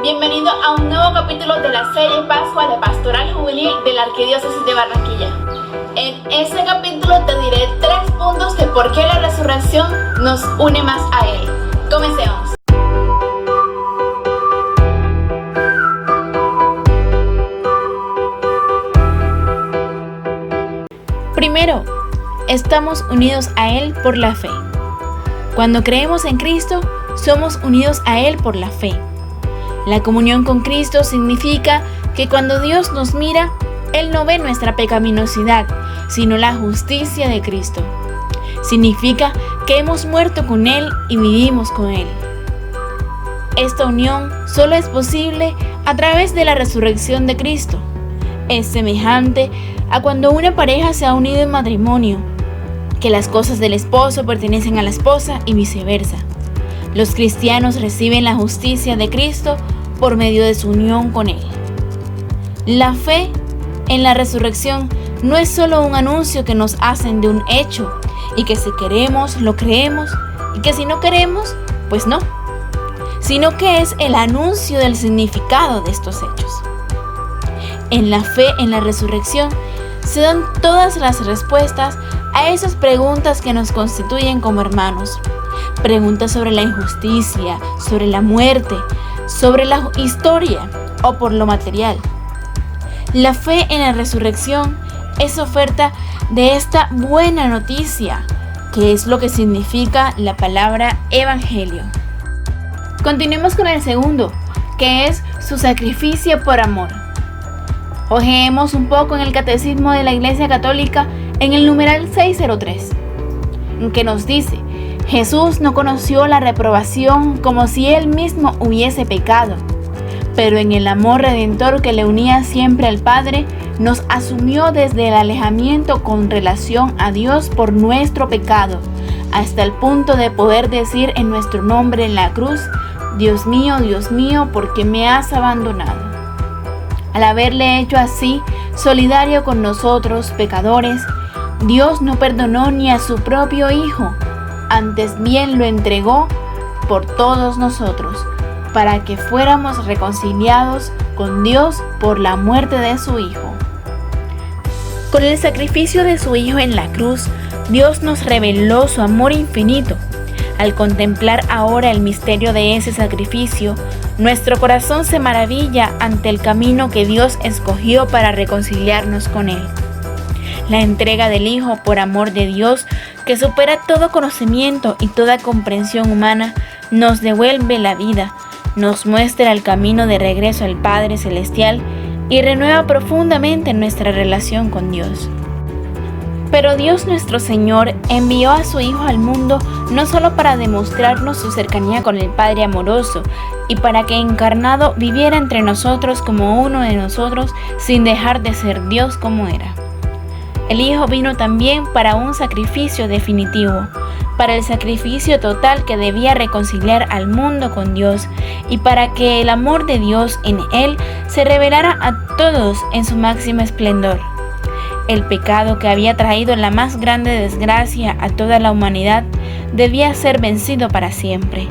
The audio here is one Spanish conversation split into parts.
Bienvenido a un nuevo capítulo de la serie Pascua de Pastoral Juvenil de la Arquidiócesis de Barranquilla. En este capítulo te diré 3 puntos de por qué la resurrección nos une más a Él. Comencemos. Primero, estamos unidos a Él por la fe. Cuando creemos en Cristo, somos unidos a Él por la fe. La comunión con Cristo significa que cuando Dios nos mira, Él no ve nuestra pecaminosidad, sino la justicia de Cristo. Significa que hemos muerto con Él y vivimos con Él. Esta unión solo es posible a través de la resurrección de Cristo. Es semejante a cuando una pareja se ha unido en matrimonio, que las cosas del esposo pertenecen a la esposa y viceversa. Los cristianos reciben la justicia de Cristo por medio de su unión con Él. La fe en la resurrección no es solo un anuncio que nos hacen de un hecho y que si queremos, lo creemos y que si no queremos, pues no, sino que es el anuncio del significado de estos hechos. En la fe en la resurrección se dan todas las respuestas a esas preguntas que nos constituyen como hermanos. Preguntas sobre la injusticia, sobre la muerte, sobre la historia o por lo material. La fe en la resurrección es oferta de esta buena noticia, que es lo que significa la palabra evangelio. Continuemos con el segundo, que es su sacrificio por amor. Hojeemos un poco en el Catecismo de la Iglesia Católica en el numeral 603, que nos dice: Jesús no conoció la reprobación como si Él mismo hubiese pecado, pero en el amor redentor que le unía siempre al Padre, nos asumió desde el alejamiento con relación a Dios por nuestro pecado, hasta el punto de poder decir en nuestro nombre en la cruz: Dios mío, ¿por qué me has abandonado? Al haberle hecho así, solidario con nosotros, pecadores, Dios no perdonó ni a su propio Hijo, antes bien lo entregó por todos nosotros, para que fuéramos reconciliados con Dios por la muerte de su Hijo. Con el sacrificio de su Hijo en la cruz, Dios nos reveló su amor infinito. Al contemplar ahora el misterio de ese sacrificio, nuestro corazón se maravilla ante el camino que Dios escogió para reconciliarnos con Él. La entrega del Hijo por amor de Dios, que supera todo conocimiento y toda comprensión humana, nos devuelve la vida, nos muestra el camino de regreso al Padre Celestial y renueva profundamente nuestra relación con Dios. Pero Dios nuestro Señor envió a su Hijo al mundo no solo para demostrarnos su cercanía con el Padre amoroso y para que encarnado viviera entre nosotros como uno de nosotros sin dejar de ser Dios como era. El Hijo vino también para un sacrificio definitivo, para el sacrificio total que debía reconciliar al mundo con Dios y para que el amor de Dios en Él se revelara a todos en su máximo esplendor. El pecado que había traído la más grande desgracia a toda la humanidad debía ser vencido para siempre.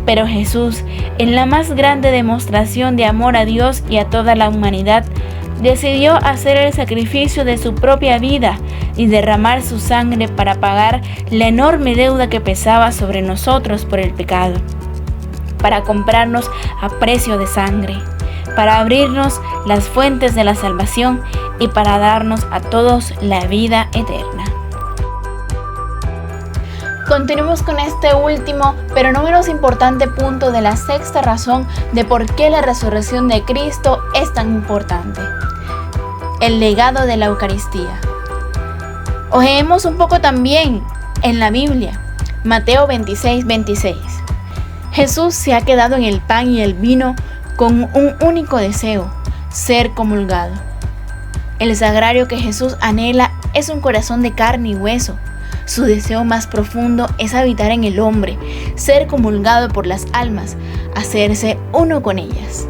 Pero Jesús, en la más grande demostración de amor a Dios y a toda la humanidad, decidió hacer el sacrificio de su propia vida y derramar su sangre para pagar la enorme deuda que pesaba sobre nosotros por el pecado, para comprarnos a precio de sangre, para abrirnos las fuentes de la salvación y para darnos a todos la vida eterna. Continuemos con este último, pero no menos importante punto de la sexta razón de por qué la resurrección de Cristo es tan importante: el legado de la Eucaristía. Ojeemos un poco también en la Biblia, Mateo 26:26. Jesús se ha quedado en el pan y el vino con un único deseo: ser comulgado. El sagrario que Jesús anhela es un corazón de carne y hueso. Su deseo más profundo es habitar en el hombre, ser comulgado por las almas, hacerse uno con ellas.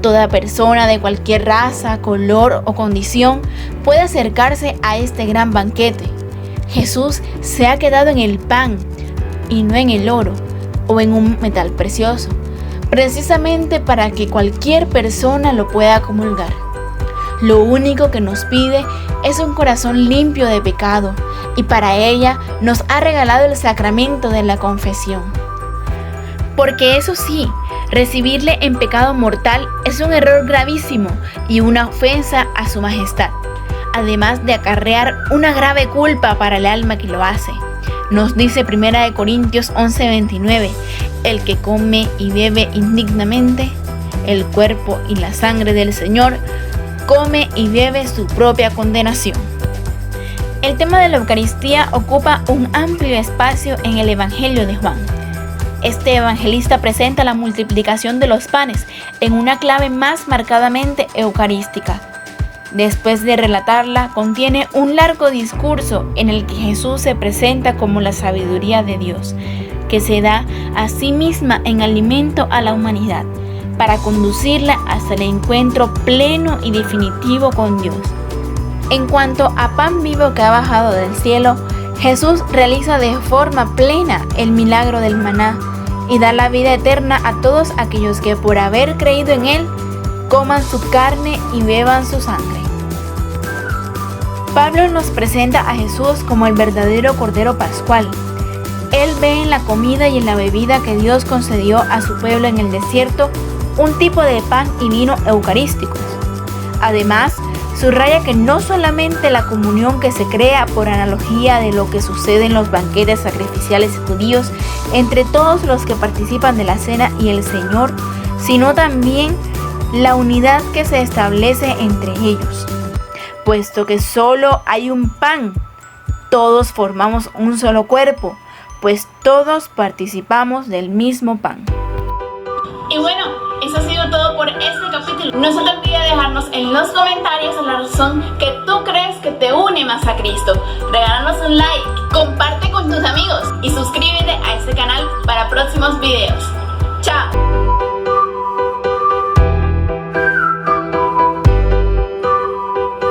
Toda persona de cualquier raza, color o condición puede acercarse a este gran banquete. Jesús se ha quedado en el pan y no en el oro o en un metal precioso, precisamente para que cualquier persona lo pueda comulgar. Lo único que nos pide es un corazón limpio de pecado, y para ella nos ha regalado el sacramento de la confesión. Porque eso sí, recibirle en pecado mortal es un error gravísimo y una ofensa a su majestad, además de acarrear una grave culpa para el alma que lo hace. Nos dice 1 Corintios 11:29, el que come y bebe indignamente el cuerpo y la sangre del Señor, come y bebe su propia condenación. El tema de la Eucaristía ocupa un amplio espacio en el Evangelio de Juan. Este evangelista presenta la multiplicación de los panes en una clave más marcadamente eucarística. Después de relatarla, contiene un largo discurso en el que Jesús se presenta como la sabiduría de Dios, que se da a sí misma en alimento a la humanidad, para conducirla hasta el encuentro pleno y definitivo con Dios. En cuanto a pan vivo que ha bajado del cielo, Jesús realiza de forma plena el milagro del maná y da la vida eterna a todos aquellos que por haber creído en Él, coman su carne y beban su sangre. Pablo nos presenta a Jesús como el verdadero Cordero Pascual. Él ve en la comida y en la bebida que Dios concedió a su pueblo en el desierto un tipo de pan y vino eucarísticos. Además, subraya que no solamente la comunión que se crea por analogía de lo que sucede en los banquetes sacrificiales judíos entre todos los que participan de la cena y el Señor, sino también la unidad que se establece entre ellos. Puesto que solo hay un pan, todos formamos un solo cuerpo, pues todos participamos del mismo pan. Y bueno, eso ha sido todo por este capítulo. No se te olvide dejarnos en los comentarios la razón que tú crees que te une más a Cristo. Regálanos un like, comparte con tus amigos y suscríbete a este canal para próximos videos.